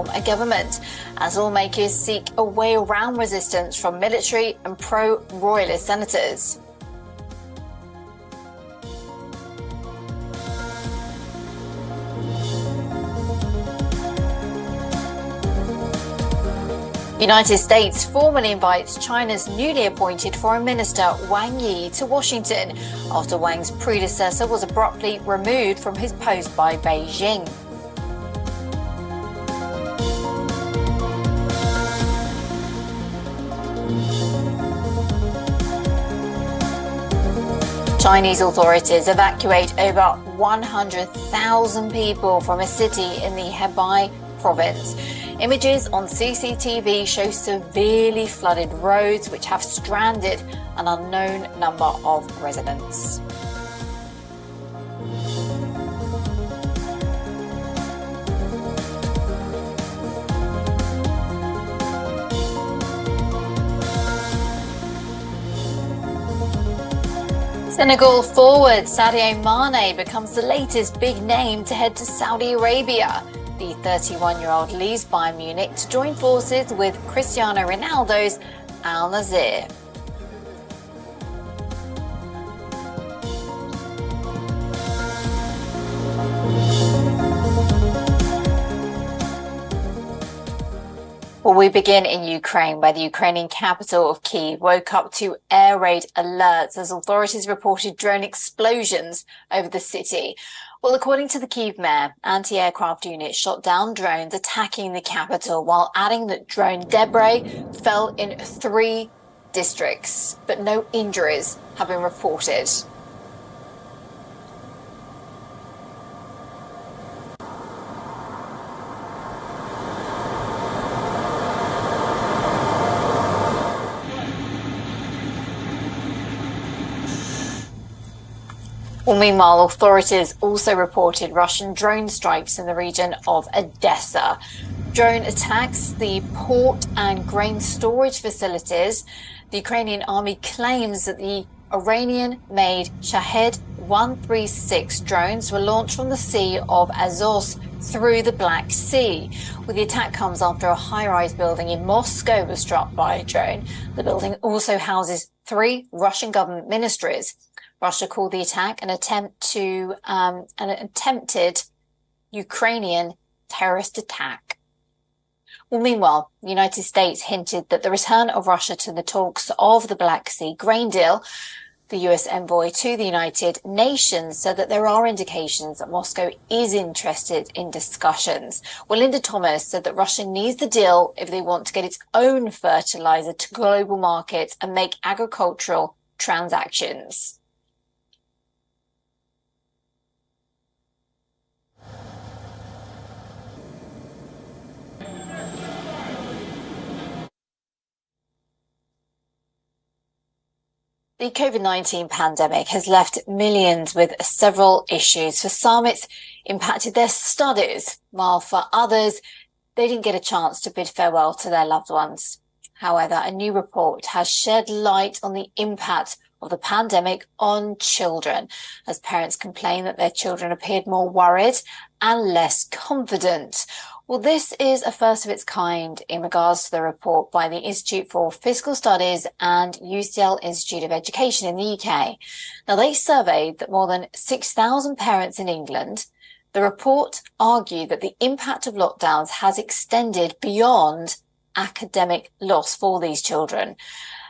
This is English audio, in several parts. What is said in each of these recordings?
a government as lawmakers seek a way around resistance from military and pro-royalist senators. The United States formally invites China's newly appointed Foreign Minister Wang Yi to Washington after Wang's predecessor was abruptly removed from his post by Beijing. Chinese authorities evacuate over 100,000 people from a city in the Hebei province. Images on CCTV show severely flooded roads which have stranded an unknown number of residents. Senegal forward Sadio Mane becomes the latest big name to head to Saudi Arabia. The 31-year-old leaves Bayern Munich to join forces with Cristiano Ronaldo's Al Nassr. Well, we begin in Ukraine, where the Ukrainian capital of Kyiv woke up to air raid alerts as authorities reported drone explosions over the city. Well, according to the Kyiv mayor, anti-aircraft units shot down drones attacking the capital, while adding that drone debris fell in 3 districts, but no injuries have been reported. Well, meanwhile, authorities also reported Russian drone strikes in the region of Odessa. Drone attacks the port and grain storage facilities. The Ukrainian army claims that the Iranian-made Shahed 136 drones were launched from the Sea of Azov through the Black Sea. Well, the attack comes after a high-rise building in Moscow was struck by a drone. The building also houses 3 Russian government ministries. Russia called the attack an attempted Ukrainian terrorist attack. Well, meanwhile, the United States hinted that the return of Russia to the talks of the Black Sea grain deal. The US envoy to the United Nations said that there are indications that Moscow is interested in discussions. Well, Linda Thomas said that Russia needs the deal if they want to get its own fertilizer to global markets and make agricultural transactions. The COVID-19 pandemic has left millions with several issues. For some, it's impacted their studies, while for others, they didn't get a chance to bid farewell to their loved ones. However, a new report has shed light on the impact of the pandemic on children, as parents complain that their children appeared more worried and less confident. Well, this is a first of its kind in regards to the report by the Institute for Fiscal Studies and UCL Institute of Education in the UK. Now, they surveyed that more than 6,000 parents in England. The report argued that the impact of lockdowns has extended beyond academic loss for these children.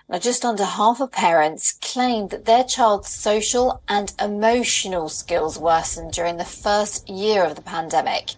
Now, just under half of parents claimed that their child's social and emotional skills worsened during the first year of the pandemic.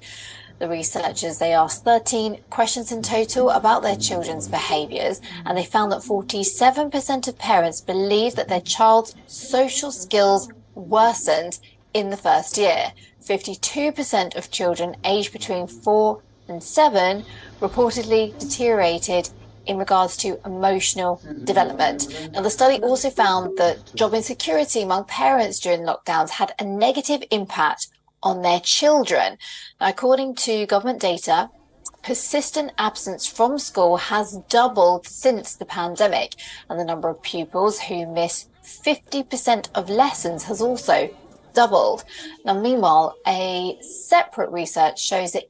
The researchers, they asked 13 questions in total about their children's behaviours, and they found that 47% of parents believe that their child's social skills worsened in the first year. 52% of children aged between 4 and 7 reportedly deteriorated in regards to emotional development. Now, the study also found that job insecurity among parents during lockdowns had a negative impact on their children. Now, according to government data, persistent absence from school has doubled since the pandemic, and the number of pupils who miss 50% of lessons has also doubled. Now, meanwhile, a separate research shows that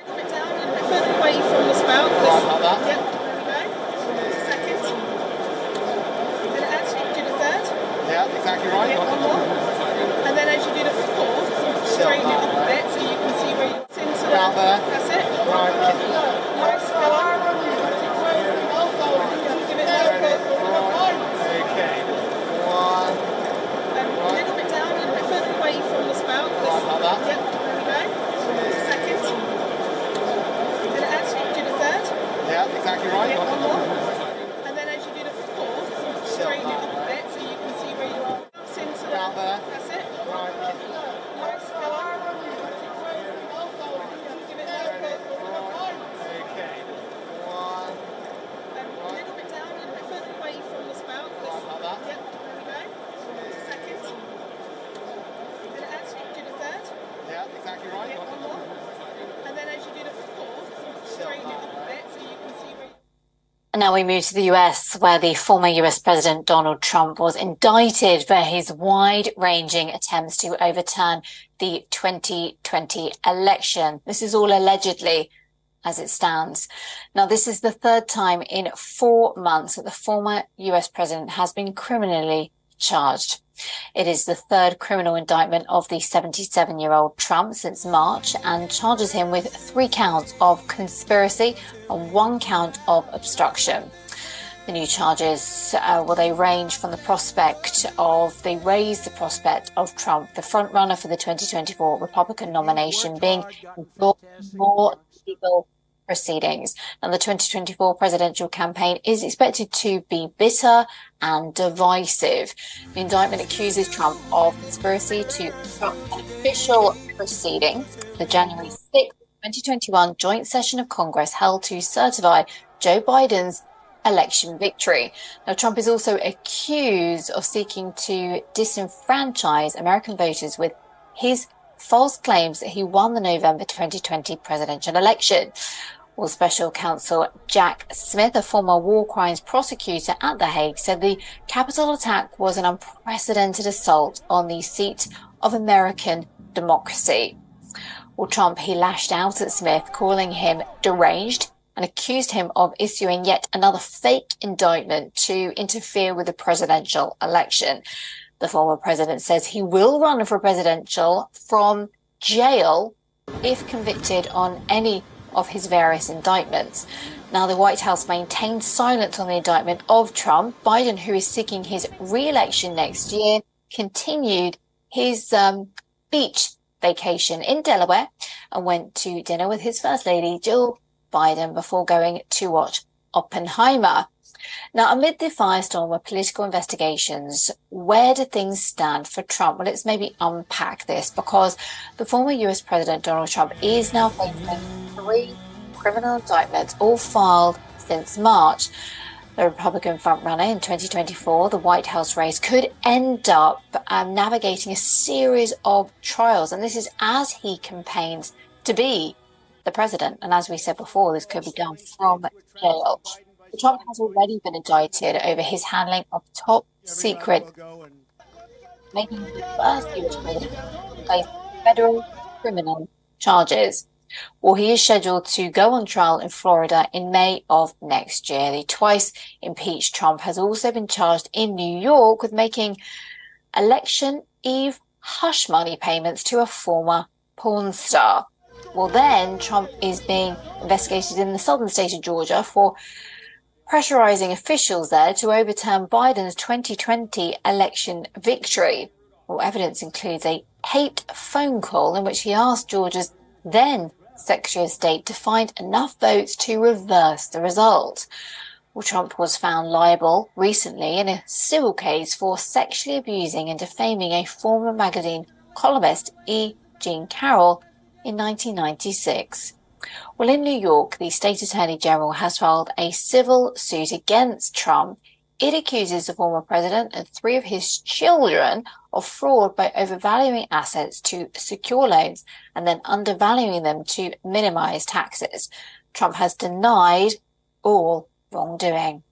little bit down, a little bit further away from the spout. Like that. Yep, there we go. Second. And actually do the third. Yeah, exactly right. Yep, one more. And then as you do the fourth, straighten it up a bit so you can see where you're into Down there. That's it. Right. Nice, go on. Give it another pull. Okay. One. And a little bit down, a little bit further away from the spout. Like that. Yep, there we go. Second. And actually do the third. Yeah, exactly right. Yep, one more. And then as you do the fourth, straighten it up a bit so you can see where you are. Into Down there. That's it. Right. Nice, go on. Give it another straighten it up a bit so you can see where. And now we move to the US, where the former US President Donald Trump was indicted for his wide-ranging attempts to overturn the 2020 election. This is all allegedly, as it stands. Now, this is the third time in 4 months that the former US president has been criminally charged. It is the third criminal indictment of the 77-year-old Trump since March and charges him with 3 counts of conspiracy and 1 count of obstruction. The new charges, they range from they raise the prospect of Trump, the frontrunner for the 2024 Republican nomination, being involved in more legal proceedings. Now, the 2024 presidential campaign is expected to be bitter and divisive. The indictment accuses Trump of conspiracy to obstruct an official proceeding, the January 6, 2021 joint session of Congress held to certify Joe Biden's election victory. Now, Trump is also accused of seeking to disenfranchise American voters with his false claims that he won the November 2020 presidential election. Well, Special Counsel Jack Smith, a former war crimes prosecutor at The Hague, said the Capitol attack was an unprecedented assault on the seat of American democracy. Well, Trump, he lashed out at Smith, calling him deranged and accused him of issuing yet another fake indictment to interfere with the presidential election. The former president says he will run for presidential from jail if convicted on any of his various indictments. Now, the White House maintained silence on the indictment of Trump. Biden, who is seeking his re-election next year, continued his beach vacation in Delaware and went to dinner with his First Lady, Jill Biden, before going to watch Oppenheimer. Now, amid the firestorm of political investigations, where do things stand for Trump? Well, let's maybe unpack this, because the former US President Donald Trump is now facing 3 criminal indictments, all filed since March. The Republican frontrunner in 2024, the White House race, could end up navigating a series of trials. And this is as he campaigns to be the president. And as we said before, this could be done from jail. Trump has already been indicted over his handling of top secret, making him the first US president to face federal criminal charges. Well, he is scheduled to go on trial in Florida in May of next year. The twice impeached Trump has also been charged in New York with making election eve hush money payments to a former porn star. Well, then Trump is being investigated in the southern state of Georgia for pressurizing officials there to overturn Biden's 2020 election victory. Well, evidence includes a taped phone call in which he asked Georgia's then Secretary of State to find enough votes to reverse the result. Well, Trump was found liable recently in a civil case for sexually abusing and defaming a former magazine columnist, E. Jean Carroll, in 1996. Well, in New York, the state attorney general has filed a civil suit against Trump. It accuses the former president and 3 of his children of fraud by overvaluing assets to secure loans and then undervaluing them to minimize taxes. Trump has denied all wrongdoing.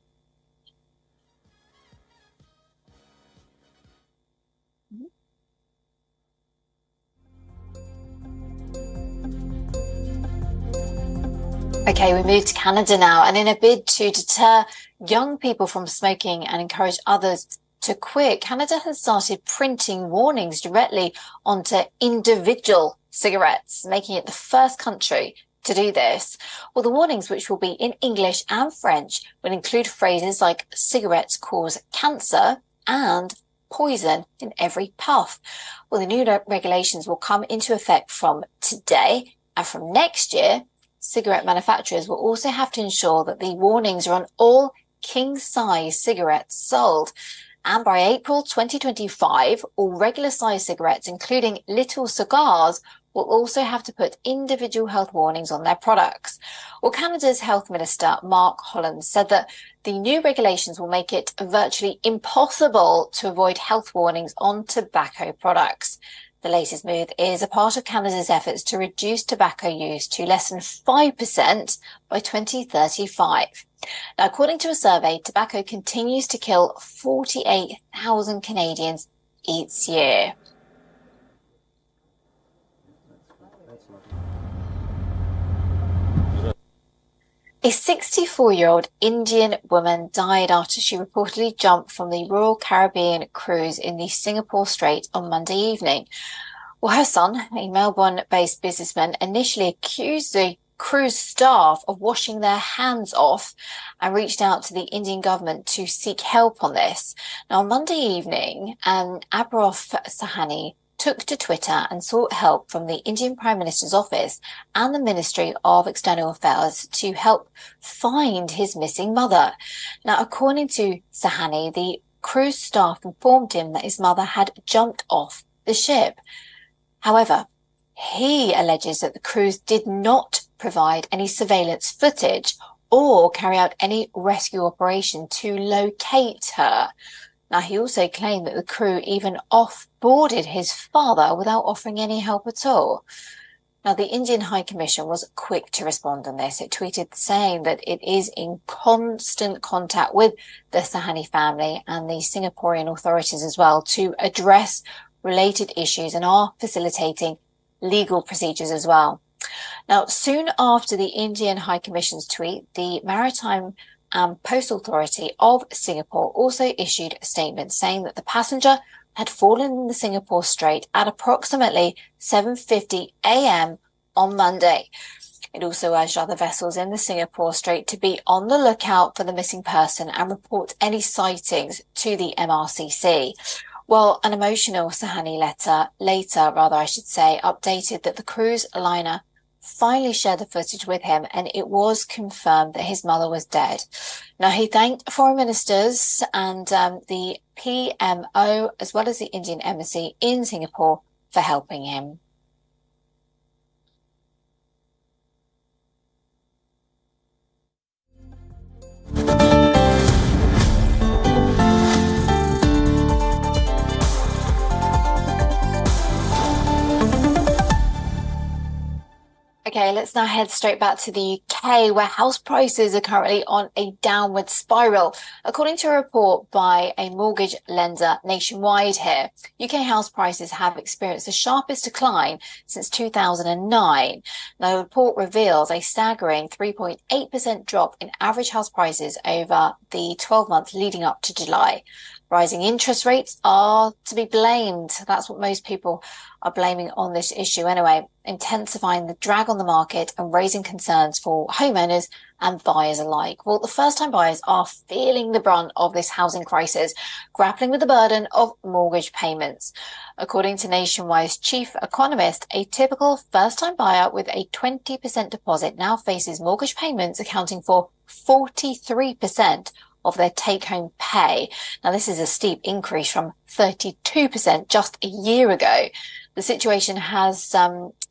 Okay, we move to Canada now, and in a bid to deter young people from smoking and encourage others to quit, Canada has started printing warnings directly onto individual cigarettes, making it the first country to do this. Well, the warnings, which will be in English and French, will include phrases like cigarettes cause cancer and poison in every puff. Well, the new regulations will come into effect from today, and from next year, cigarette manufacturers will also have to ensure that the warnings are on all king-size cigarettes sold. And by April 2025, all regular-size cigarettes, including little cigars, will also have to put individual health warnings on their products. Well, Canada's Health Minister, Mark Holland, said that the new regulations will make it virtually impossible to avoid health warnings on tobacco products. The latest move is a part of Canada's efforts to reduce tobacco use to less than 5% by 2035. Now, according to a survey, tobacco continues to kill 48,000 Canadians each year. A 64-year-old Indian woman died after she reportedly jumped from the Royal Caribbean cruise in the Singapore Strait on Monday evening. Well, her son, a Melbourne-based businessman, initially accused the cruise staff of washing their hands off and reached out to the Indian government to seek help on this. Now, on Monday evening, Abrof Sahani took to Twitter and sought help from the Indian Prime Minister's office and the Ministry of External Affairs to help find his missing mother. Now, according to Sahani, the cruise staff informed him that his mother had jumped off the ship. However, he alleges that the cruise did not provide any surveillance footage or carry out any rescue operation to locate her. Now, he also claimed that the crew even off-boarded his father without offering any help at all. Now, the Indian High Commission was quick to respond on this. It tweeted saying that it is in constant contact with the Sahani family and the Singaporean authorities as well to address related issues and are facilitating legal procedures as well. Now, soon after the Indian High Commission's tweet, the Maritime and Postal Authority of Singapore also issued a statement saying that the passenger had fallen in the Singapore Strait at approximately 7:50 a.m. on Monday. It also urged other vessels in the Singapore Strait to be on the lookout for the missing person and report any sightings to the MRCC. Well, an emotional Sahani letter later, updated that the cruise liner finally shared the footage with him and it was confirmed that his mother was dead. Now, he thanked foreign ministers and the PMO as well as the Indian embassy in Singapore for helping him. Okay, let's now head straight back to the UK, where house prices are currently on a downward spiral. According to a report by a mortgage lender nationwide here, UK house prices have experienced the sharpest decline since 2009. Now, the report reveals a staggering 3.8% drop in average house prices over the 12 months leading up to July. Rising interest rates are to be blamed. That's what most people are blaming on this issue anyway, intensifying the drag on the market and raising concerns for homeowners and buyers alike. Well, the first-time buyers are feeling the brunt of this housing crisis, grappling with the burden of mortgage payments. According to Nationwide's chief economist, a typical first-time buyer with a 20% deposit now faces mortgage payments accounting for 43% of their take-home pay. Now, this is a steep increase from 32% just a year ago. The situation has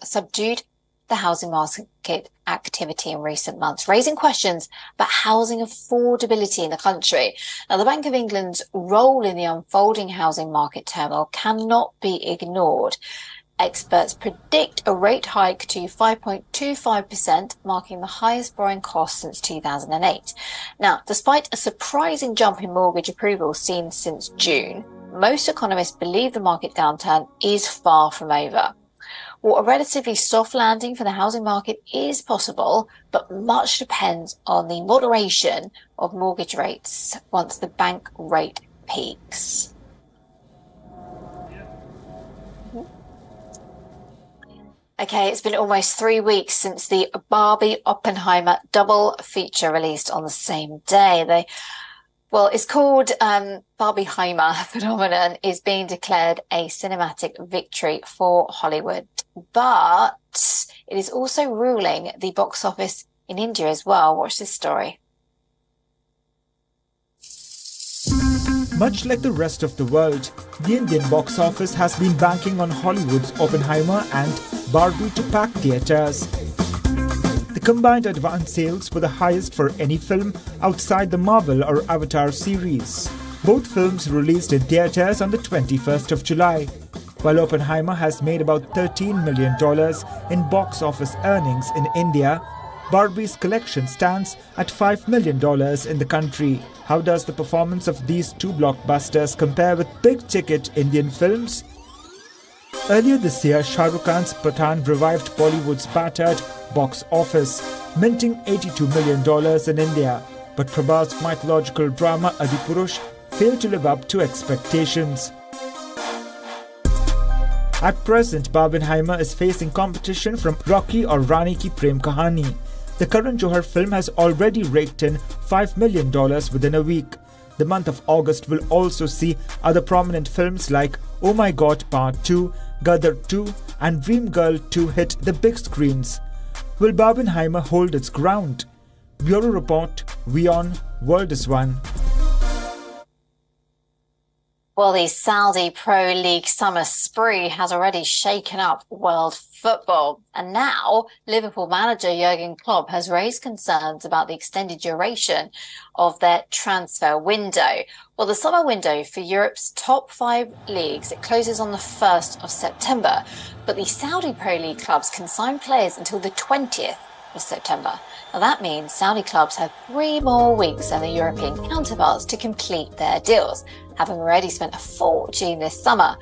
subdued the housing market activity in recent months, raising questions about housing affordability in the country. Now, the Bank of England's role in the unfolding housing market turmoil cannot be ignored. Experts predict a rate hike to 5.25%, marking the highest borrowing cost since 2008. Now, despite a surprising jump in mortgage approvals seen since June, most economists believe the market downturn is far from over. Well, a relatively soft landing for the housing market is possible, but much depends on the moderation of mortgage rates once the bank rate peaks. Okay, it's been almost 3 weeks since the Barbie-Oppenheimer double feature released on the same day. It's called Barbenheimer phenomenon is being declared a cinematic victory for Hollywood, but it is also ruling the box office in India as well. Watch this story. Much like the rest of the world, the Indian box office has been banking on Hollywood's Oppenheimer and Barbie to pack theatres. The combined advance sales were the highest for any film outside the Marvel or Avatar series. Both films released in theatres on the 21st of July. While Oppenheimer has made about $13 million in box office earnings in India, Barbie's collection stands at $5 million in the country. How does the performance of these two blockbusters compare with big-ticket Indian films? Earlier this year, Shah Rukh Khan's Pathaan revived Bollywood's battered box office, minting $82 million in India. But Prabhas's mythological drama Adipurush failed to live up to expectations. At present, Barbenheimer is facing competition from Rocky or Rani Ki Prem Kahani. The Karan Johar film has already raked in $5 million within a week. The month of August will also see other prominent films like Oh My God Part 2, Gadar 2 and Dream Girl 2 hit the big screens. Will Barbenheimer hold its ground? Bureau Report, WION World is One. Well, the Saudi Pro League summer spree has already shaken up world football. And now Liverpool manager Jurgen Klopp has raised concerns about the extended duration of their transfer window. Well, the summer window for Europe's top 5 leagues, it closes on the 1st of September. But the Saudi Pro League clubs can sign players until the 20th of September. Now that means Saudi clubs have 3 more weeks than the European counterparts to complete their deals, having already spent a fortune this summer.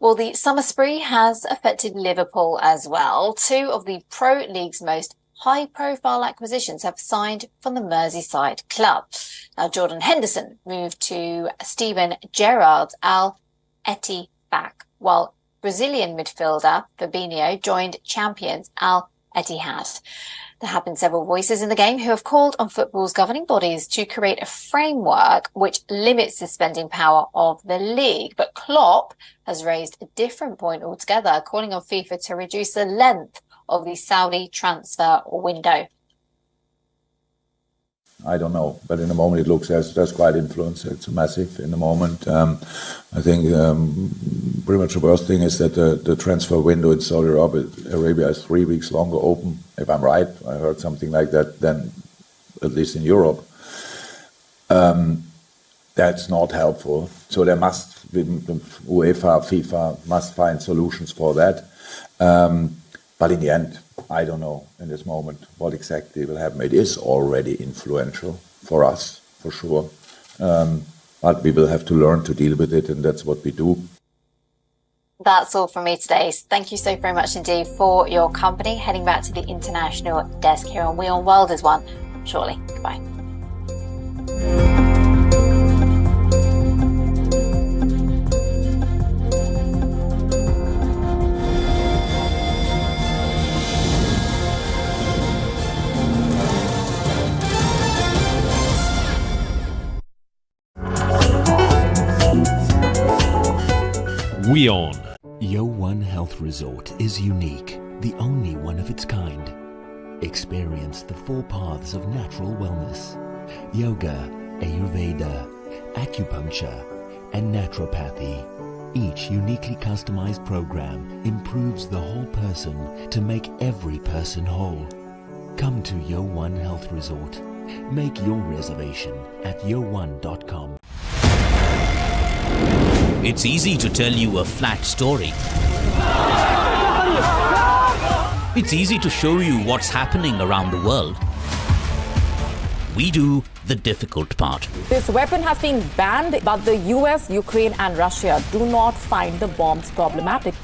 Well, the summer spree has affected Liverpool as well. 2 of the Pro League's most high-profile acquisitions have signed from the Merseyside club. Now, Jordan Henderson moved to Steven Gerrard's Al Ettifaq, while Brazilian midfielder Fabinho joined champions Al Ittihad. There have been several voices in the game who have called on football's governing bodies to create a framework which limits the spending power of the league. But Klopp has raised a different point altogether, calling on FIFA to reduce the length of the Saudi transfer window. I don't know, but in the moment it looks there's quite influence. It's massive in the moment. I think pretty much the worst thing is that the transfer window in Saudi Arabia is 3 weeks longer open, if I'm right. I heard something like that, than at least in Europe. That's not helpful. So there must be, UEFA, FIFA must find solutions for that. But in the end, I don't know in this moment what exactly will happen. It is already influential for us, for sure. But we will have to learn to deal with it, and that's what we do. That's all from me today. Thank you so very much indeed for your company. Heading back to the international desk here on WION World is One shortly. Goodbye. WION. YO1 Health Resort is unique, the only one of its kind. Experience the 4 paths of natural wellness: yoga, Ayurveda, acupuncture, and naturopathy. Each uniquely customized program improves the whole person to make every person whole. Come to YO1 Health Resort. Make your reservation at yo1.com. It's easy to tell you a flat story. It's easy to show you what's happening around the world. We do the difficult part. This weapon has been banned, but the US, Ukraine and Russia do not find the bombs problematic.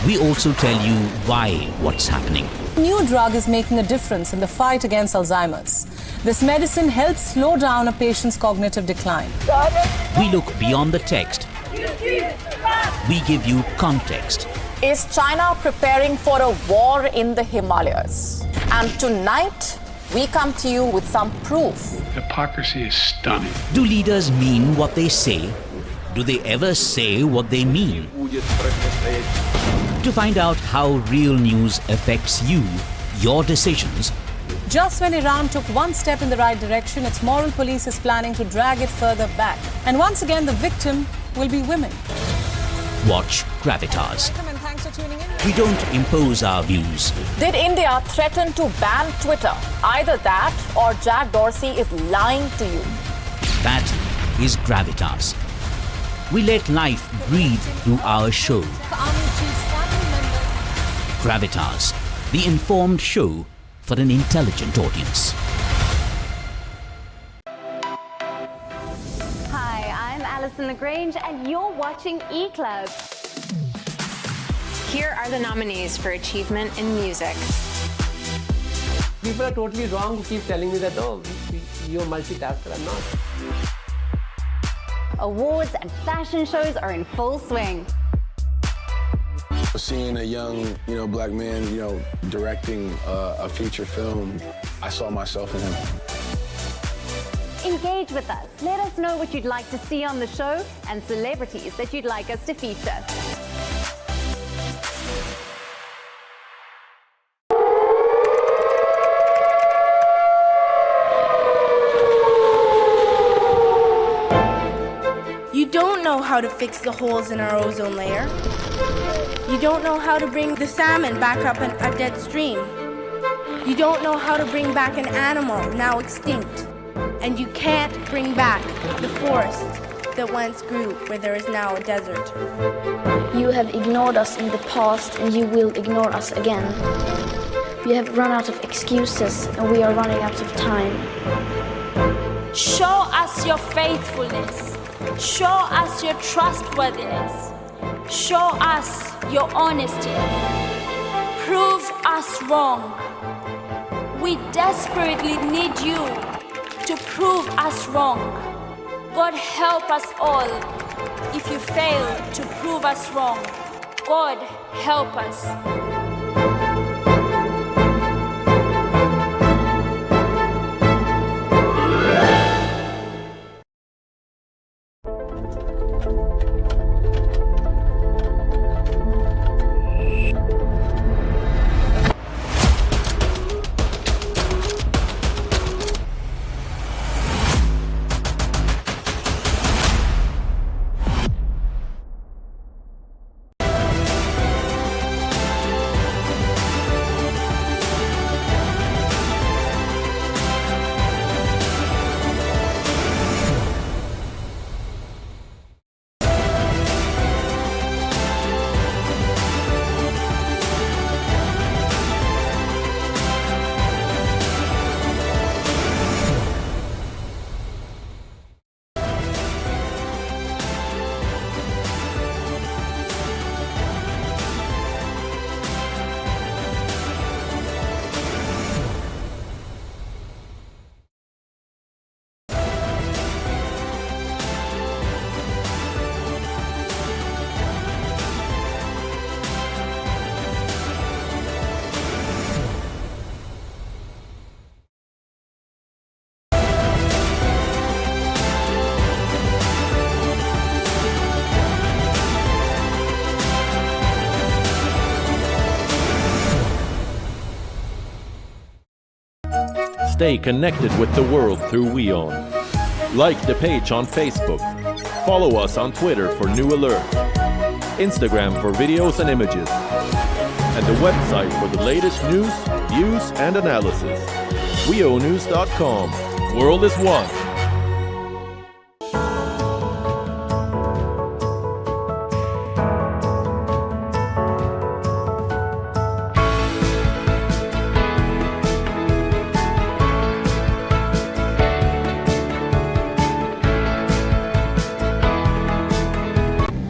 We also tell you why what's happening. New drug is making a difference in the fight against Alzheimer's. This medicine helps slow down a patient's cognitive decline. We look beyond the text. We give you context. Is China preparing for a war in the Himalayas? And tonight, we come to you with some proof. Hypocrisy is stunning. Do leaders mean what they say? Do they ever say what they mean? To find out how real news affects you, your decisions. Just when Iran took one step in the right direction, its moral police is planning to drag it further back. And once again, the victim will be women. Watch Gravitas. Welcome and thanks for tuning in. We don't impose our views. Did India threaten to ban Twitter? Either that or Jack Dorsey is lying to you. That is Gravitas. We let life breathe through our show. Gravitas, the informed show for an intelligent audience. Hi, I'm Alison LaGrange and you're watching E-Club. Here are the nominees for Achievement in Music. People are totally wrong who keep telling me that, oh, you're a multitasker. I'm not. Awards and fashion shows are in full swing. Seeing a young, black man, directing a feature film, I saw myself in him. Engage with us. Let us know what you'd like to see on the show and celebrities that you'd like us to feature. You don't know how to fix the holes in our ozone layer. You don't know how to bring the salmon back up a dead stream. You don't know how to bring back an animal now extinct. And you can't bring back the forest that once grew where there is now a desert. You have ignored us in the past and you will ignore us again. We have run out of excuses and we are running out of time. Show us your faithfulness. Show us your trustworthiness. Show us your honesty. Prove us wrong. We desperately need you to prove us wrong. God help us all if you fail to prove us wrong. God help us. Stay connected with the world through WION. Like the page on Facebook. Follow us on Twitter for new alerts. Instagram for videos and images. And the website for the latest news, views and analysis. WIOnews.com. World is one.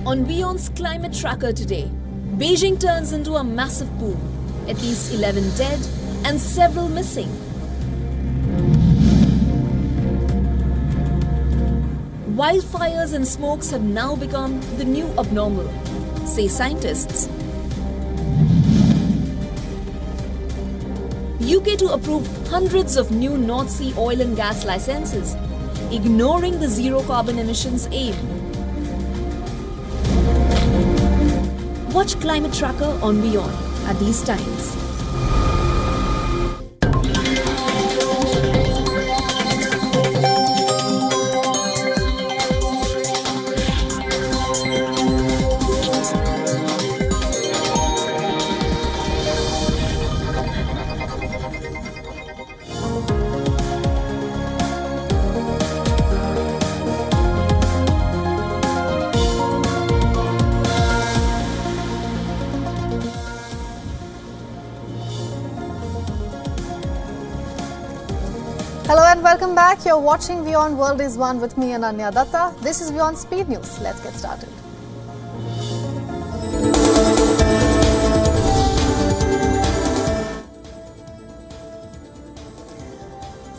On WION's climate tracker today, Beijing turns into a massive boom. At least 11 dead and several missing. Wildfires and smokes have now become the new abnormal, say scientists. UK to approve hundreds of new North Sea oil and gas licenses, ignoring the zero carbon emissions aim. Watch Climate Tracker on WION at these times. Hello and welcome back. You're watching WION World is One with me, Ananya Datta. This is WION Speed News. Let's get started.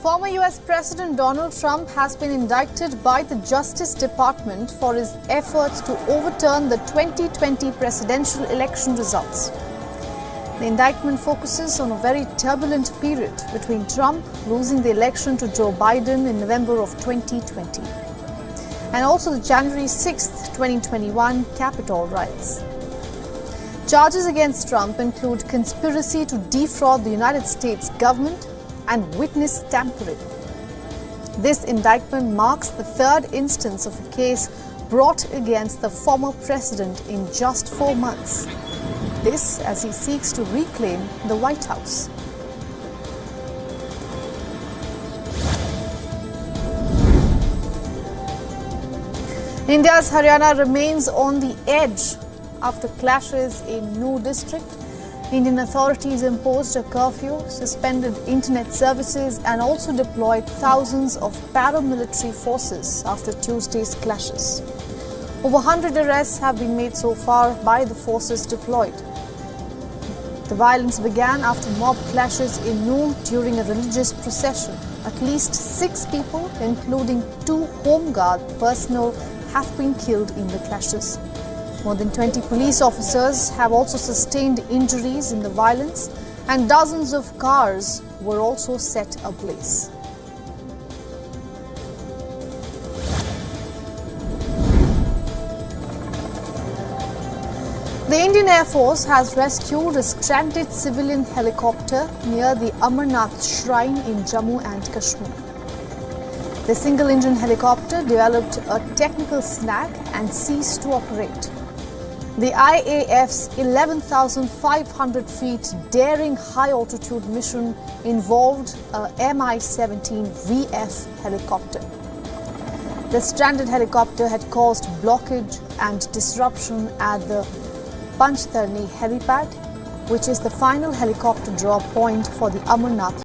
Former US President Donald Trump has been indicted by the Justice Department for his efforts to overturn the 2020 presidential election results. The indictment focuses on a very turbulent period between Trump losing the election to Joe Biden in November of 2020 and also the January 6, 2021 Capitol riots. Charges against Trump include conspiracy to defraud the United States government and witness tampering. This indictment marks the third instance of a case brought against the former president in just 4 months. This as he seeks to reclaim the White House. India's Haryana remains on the edge after clashes in Noor district. Indian authorities imposed a curfew, suspended internet services and also deployed thousands of paramilitary forces after Tuesday's clashes. Over 100 arrests have been made so far by the forces deployed. The violence began after mob clashes in Noor during a religious procession. At least 6 people, including 2 Home Guard personnel, have been killed in the clashes. More than 20 police officers have also sustained injuries in the violence, and dozens of cars were also set ablaze. The Indian Air Force has rescued a stranded civilian helicopter near the Amarnath Shrine in Jammu and Kashmir. The single-engine helicopter developed a technical snag and ceased to operate. The IAF's 11,500 feet daring high-altitude mission involved a Mi-17 VF helicopter. The stranded helicopter had caused blockage and disruption at the Panchtarni helipad, which is the final helicopter drop point for the Amarnath